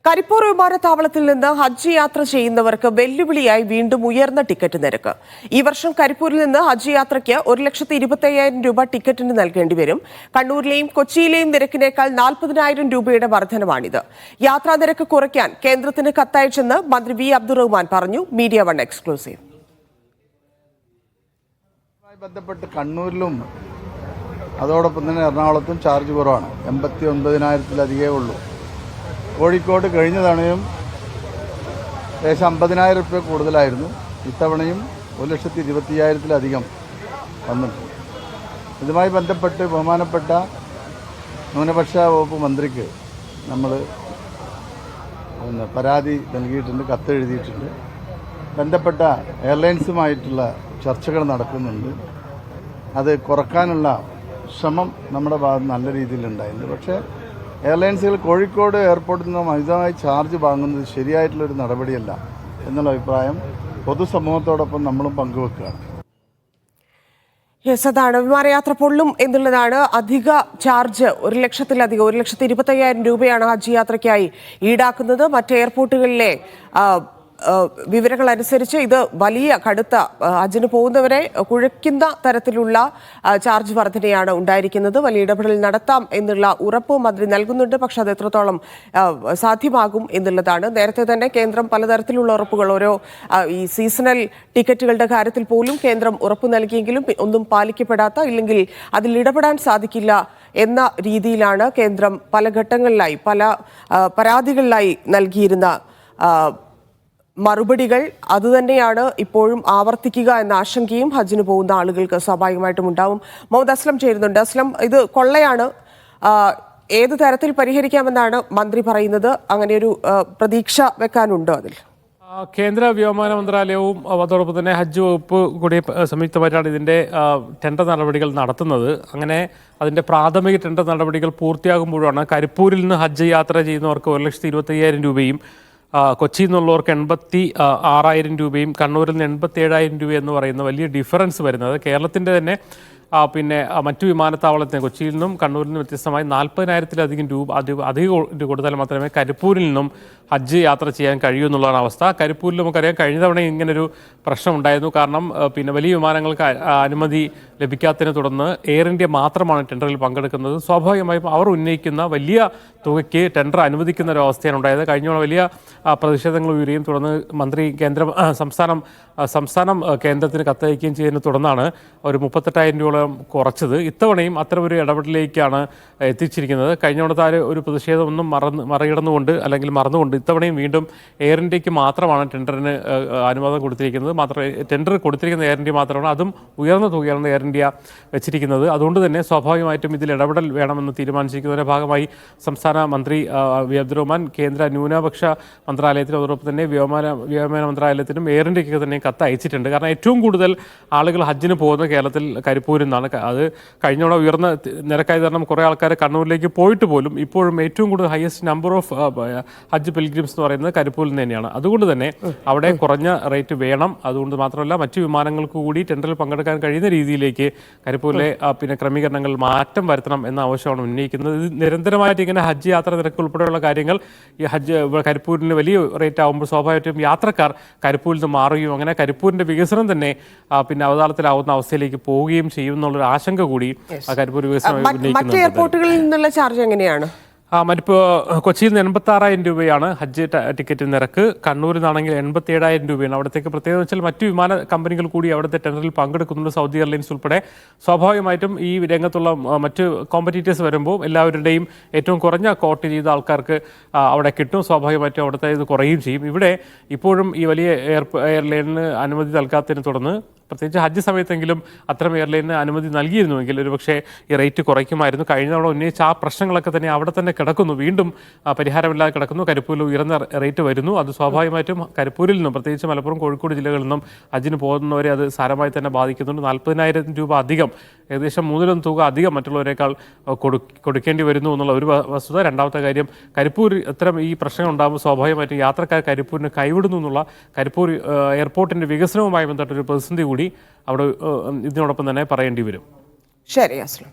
കരിപ്പൂർ വിമാനത്താവളത്തിൽ നിന്ന് ഹജ്ജ് യാത്ര ചെയ്യുന്നവർക്ക് വെല്ലുവിളിയായി വീണ്ടും ഉയർന്ന ടിക്കറ്റ് നിരക്ക്. ഈ വർഷം കരിപ്പൂരിൽ നിന്ന് ഹജ്ജ് യാത്രയ്ക്ക് 1,50,000 രൂപ ടിക്കറ്റിന് നൽകേണ്ടി വരും. കണ്ണൂരിലെയും കൊച്ചിയിലെയും നിരക്കിനേക്കാൾ 40,000 രൂപയുടെ വർധനമാണിത്. യാത്രാ നിരക്ക് കുറയ്ക്കാൻ കേന്ദ്രത്തിന് കത്തയച്ചെന്ന് മന്ത്രി വി അബ്ദുറഹ്മാൻ പറഞ്ഞു. Media one exclusive. ബന്ധപ്പെട്ട് കണ്ണൂരിലും അതോടൊപ്പം തന്നെ എറണാകുളത്തും ചാർജ് കുറവാണ്. 89,000-ലധികമേ ഉള്ളൂ. കോഴിക്കോട് കഴിഞ്ഞ തവണയും ഏകദേശം 50,000 രൂപ കൂടുതലായിരുന്നു. ഇത്തവണയും 1,20,000-ലധികം വന്നിട്ടുണ്ട്. ഇതുമായി ബന്ധപ്പെട്ട് ബഹുമാനപ്പെട്ട ന്യൂനപക്ഷ വകുപ്പ് മന്ത്രിക്ക് നമ്മൾ പരാതി നൽകിയിട്ടുണ്ട്, കത്തെഴുതിയിട്ടുണ്ട്. ബന്ധപ്പെട്ട എയർലൈൻസുമായിട്ടുള്ള ചർച്ചകൾ നടക്കുന്നുണ്ട്. അത് കുറക്കാനുള്ള ശ്രമം നമ്മുടെ ഭാഗത്ത് നല്ല രീതിയിലുണ്ടായിരുന്നു. പക്ഷേ എയർലൈൻസുകൾ കോഴിക്കോട് എയർപോർട്ടിൽ നിന്നും അമിതമായി ചാർജ് വാങ്ങുന്നത് ശരിയായിട്ടുള്ളൊരു നടപടിയല്ല എന്നുള്ള അഭിപ്രായം പൊതുസമൂഹത്തോടൊപ്പം നമ്മളും പങ്കുവെക്കുകയാണ്. അതാണ് വിമാനയാത്ര പൊള്ളും എന്നുള്ളതാണ്. അധിക ചാർജ് 1,00,000-ലധികം 1,20,000 രൂപയാണ് ഹജ്ജ് യാത്രയ്ക്കായി ഈടാക്കുന്നത്. മറ്റ് എയർപോർട്ടുകളിലെ വിവരങ്ങൾ അനുസരിച്ച് ഇത് വലിയ കടുത്ത ഹജ്ജിന് പോകുന്നവരെ കുഴയ്ക്കുന്ന തരത്തിലുള്ള ചാർജ് വർധനയാണ് ഉണ്ടായിരിക്കുന്നത്. വലിയ ഇടപെടൽ നടത്താം എന്നുള്ള ഉറപ്പ് മന്ത്രി നൽകുന്നുണ്ട്. പക്ഷെ അത് എത്രത്തോളം സാധ്യമാകും എന്നുള്ളതാണ്. നേരത്തെ തന്നെ കേന്ദ്രം പലതരത്തിലുള്ള ഉറപ്പുകൾ ഈ സീസണൽ ടിക്കറ്റുകളുടെ കാര്യത്തിൽ പോലും കേന്ദ്രം ഉറപ്പ് നൽകിയെങ്കിലും ഒന്നും പാലിക്കപ്പെടാത്ത, ഇല്ലെങ്കിൽ അതിൽ ഇടപെടാൻ സാധിക്കില്ല എന്ന രീതിയിലാണ് കേന്ദ്രം പല ഘട്ടങ്ങളിലായി പല പരാതികളിലായി നൽകിയിരുന്ന മറുപടികൾ. അതുതന്നെയാണ് ഇപ്പോഴും ആവർത്തിക്കുക എന്ന ആശങ്കയും ഹജ്ജിന് പോകുന്ന ആളുകൾക്ക് സ്വാഭാവികമായിട്ടും ഉണ്ടാവും. മുഹമ്മദ് അസ്ലം ചേരുന്നുണ്ട്. അസ്ലം, ഇത് കൊള്ളയാണ്. ഏത് തരത്തിൽ പരിഹരിക്കാമെന്നാണ് മന്ത്രി പറയുന്നത്? അങ്ങനെയൊരു പ്രതീക്ഷ വെക്കാനുണ്ടോ അതിൽ? കേന്ദ്ര വ്യോമയാന മന്ത്രാലയവും അതോടൊപ്പം തന്നെ ഹജ്ജ് വകുപ്പ് കൂടി സംയുക്തമായിട്ടാണ് ഇതിൻ്റെ ടെൻഡർ നടപടികൾ നടത്തുന്നത്. അങ്ങനെ അതിൻ്റെ പ്രാഥമിക ടെൻഡർ നടപടികൾ പൂർത്തിയാകുമ്പോഴാണ് കരിപ്പൂരിൽ നിന്ന് ഹജ്ജ് യാത്ര ചെയ്യുന്നവർക്ക് 1,20,000 രൂപയും കൊച്ചിയിൽ നിന്നുള്ളവർക്ക് 86,000 രൂപയും കണ്ണൂരിൽ നിന്ന് 87,000 രൂപ എന്ന് പറയുന്ന വലിയ ഡിഫറൻസ് വരുന്നത്. കേരളത്തിൻ്റെ തന്നെ പിന്നെ മറ്റു വിമാനത്താവളത്തിന് കൊച്ചിയിൽ നിന്നും കണ്ണൂരിൽ നിന്നും വ്യത്യസ്തമായി 40,000-ലധികം രൂപ അധികം കൊടുത്താൽ മാത്രമേ കരിപ്പൂരിൽ നിന്നും ഹജ്ജ് യാത്ര ചെയ്യാൻ കഴിയൂ എന്നുള്ളതാണ് അവസ്ഥ. കരിപ്പൂരിൽ നമുക്കറിയാം കഴിഞ്ഞ തവണ ഇങ്ങനൊരു പ്രശ്നം ഉണ്ടായിരുന്നു. കാരണം പിന്നെ വലിയ വിമാനങ്ങൾക്ക് അനുമതി ലഭിക്കാത്തതിനെ തുടർന്ന് എയർ ഇന്ത്യ മാത്രമാണ് ടെൻഡറിൽ പങ്കെടുക്കുന്നത്. സ്വാഭാവികമായും അവർ ഉന്നയിക്കുന്ന വലിയ തുകയ്ക്ക് ടെൻഡർ അനുവദിക്കുന്ന ഒരു അവസ്ഥയാണ് ഉണ്ടായത്. കഴിഞ്ഞ വലിയ പ്രതിഷേധങ്ങൾ ഉയരുകയും തുടർന്ന് മന്ത്രി സംസ്ഥാനം കേന്ദ്രത്തിന് കത്തയക്കുകയും ചെയ്തതിനെ തുടർന്നാണ് ഒരു 38,000 രൂപയോളം കുറച്ചത്. ഇത്തവണയും അത്തരമൊരു ഇടപെടലിലേക്കാണ് എത്തിച്ചിരിക്കുന്നത്. കഴിഞ്ഞ തവണത്തെ ഒരു പ്രതിഷേധമൊന്നും മറികടന്നുകൊണ്ട് അല്ലെങ്കിൽ മറന്നുകൊണ്ട് ഇത്തവണയും വീണ്ടും എയർ ഇന്ത്യക്ക് മാത്രമാണ് ടെൻഡറിന് അനുവാദം കൊടുത്തിരിക്കുന്നത്. ടെൻഡർ കൊടുത്തിരിക്കുന്ന എയർ ഇന്ത്യ മാത്രമാണ്. അതും ഉയർന്ന തുകയാണ് എയർ ഇന്ത്യ വെച്ചിരിക്കുന്നത്. അതുകൊണ്ട് തന്നെ സ്വാഭാവികമായിട്ടും ഇതിൽ ഇടപെടൽ വേണമെന്ന് തീരുമാനിച്ചിരിക്കുന്നതിൻ്റെ ഭാഗമായി സംസ്ഥാന മന്ത്രി വി അബ്ദുറഹ്മാൻ കേന്ദ്ര ന്യൂനപക്ഷ മന്ത്രാലയത്തിനും അതോടൊപ്പം തന്നെ വ്യോമയാന മന്ത്രാലയത്തിനും എയർ ഇന്ത്യക്ക് തന്നെ കത്ത് അയച്ചിട്ടുണ്ട്. കാരണം ഏറ്റവും കൂടുതൽ ആളുകൾ ഹജ്ജിന് പോകുന്നത് കേരളത്തിൽ കരിപ്പൂരിൽ നിന്നാണ്. അത് കഴിഞ്ഞോടെ ഉയർന്ന നിരക്കായത് കാരണം കുറേ ആൾക്കാർ കണ്ണൂരിലേക്ക് പോയിട്ട് പോലും ഇപ്പോഴും ഏറ്റവും കൂടുതൽ highest number of Hajj pilgrims എന്ന് പറയുന്നത് കരിപ്പൂരിൽ നിന്ന് തന്നെയാണ്. അതുകൊണ്ട് തന്നെ അവിടെ കുറഞ്ഞ റേറ്റ് വേണം. അതുകൊണ്ട് മാത്രമല്ല മറ്റു വിമാനങ്ങൾക്ക് കൂടി ടെൻഡറിൽ പങ്കെടുക്കാൻ കഴിയുന്ന രീതിയിലേക്ക് കരിപ്പൂരിലെ പിന്നെ ക്രമീകരണങ്ങൾ മാറ്റം വരുത്തണം എന്ന ആവശ്യമാണ് ഉന്നയിക്കുന്നത്. ഇത് നിരന്തരമായിട്ട് ഇങ്ങനെ ഹജ്ജ് യാത്ര നിരക്ക് ഉൾപ്പെടെയുള്ള കാര്യങ്ങൾ ഈ കരിപ്പൂരിന് വലിയ റേറ്റ് ആകുമ്പോൾ സ്വാഭാവികമായിട്ടും യാത്രക്കാർ കരിപ്പൂരിൽ നിന്ന് മാറുകയും അങ്ങനെ കരിപ്പൂരിൻ്റെ വികസനം തന്നെ പിന്നെ അവതാളത്തിലാവുന്ന അവസ്ഥയിലേക്ക് പോവുകയും ചെയ്യും എന്നുള്ളൊരു ആശങ്ക കൂടി കരിപ്പൂർ വികസനം മറ്റ് എയർപോർട്ടുകളിൽ നിന്നുള്ള ചാർജ് എങ്ങനെയാണ്? മറ്റിപ്പോൾ കൊച്ചിയിൽ നിന്ന് 86,000 രൂപയാണ് ഹജ്ജ് ടിക്കറ്റ് നിരക്ക്. കണ്ണൂരിൽ നിന്നാണെങ്കിൽ 87,000 രൂപയാണ്. അവിടത്തേക്ക് പ്രത്യേകത വെച്ചാൽ മറ്റു വിമാന കമ്പനികൾ കൂടി അവിടുത്തെ ടെൻഡറിൽ പങ്കെടുക്കുന്നുണ്ട്, സൗദി എയർലൈൻസ് ഉൾപ്പെടെ. സ്വാഭാവികമായിട്ടും ഈ രംഗത്തുള്ള മറ്റ് കോമ്പറ്റീറ്റേഴ്സ് വരുമ്പോൾ എല്ലാവരുടെയും ഏറ്റവും കുറഞ്ഞ കോട്ട് ചെയ്ത ആൾക്കാർക്ക് അവിടെ കിട്ടും. സ്വാഭാവികമായിട്ടും അവിടുത്തെ ഇത് കുറയുകയും ചെയ്യും. ഇവിടെ ഇപ്പോഴും ഈ വലിയ എയർലൈനിന് അനുമതി നൽകാത്തതിനെ തുടർന്ന് പ്രത്യേകിച്ച് ഹജ്ജ് സമയത്തെങ്കിലും അത്തരം എയർലൈനിന് അനുമതി നൽകിയിരുന്നുവെങ്കിൽ ഒരുപക്ഷെ ഈ റേറ്റ് കുറയ്ക്കുമായിരുന്നു. കഴിഞ്ഞ തവണ ഉന്നയിച്ച ആ പ്രശ്നങ്ങളൊക്കെ തന്നെ അവിടെ തന്നെ കിടക്കുന്നു, വീണ്ടും പരിഹാരമില്ലാതെ കിടക്കുന്നു. കരിപ്പൂരിൽ ഉയർന്ന റേറ്റ് വരുന്നു. അത് സ്വാഭാവികമായിട്ടും കരിപ്പൂരിൽ നിന്നും പ്രത്യേകിച്ച് മലപ്പുറം കോഴിക്കോട് ജില്ലകളിൽ നിന്നും ഹജ്ജിന് പോകുന്നവരെ അത് സാരമായി തന്നെ ബാധിക്കുന്നുണ്ട്. 40,000 രൂപ അധികം, ഏകദേശം 3 തുക അധികം മറ്റുള്ളവരെക്കാൾ കൊടുക്കേണ്ടി വരുന്നു എന്നുള്ള ഒരു വസ്തുത. രണ്ടാമത്തെ കാര്യം, കരിപ്പൂർ ഇത്തരം ഈ പ്രശ്നങ്ങൾ ഉണ്ടാകുമ്പോൾ സ്വാഭാവികമായിട്ടും യാത്രക്കാർ കരിപ്പൂരിന് കൈവിടുന്നു എന്നുള്ള കരിപ്പൂർ എയർപോർട്ടിൻ്റെ വികസനവുമായി ബന്ധപ്പെട്ടൊരു പ്രതിസന്ധി കൂടി അവിടെ ഇതിനോടൊപ്പം തന്നെ പറയേണ്ടി വരും. ശരി അസ്ലം.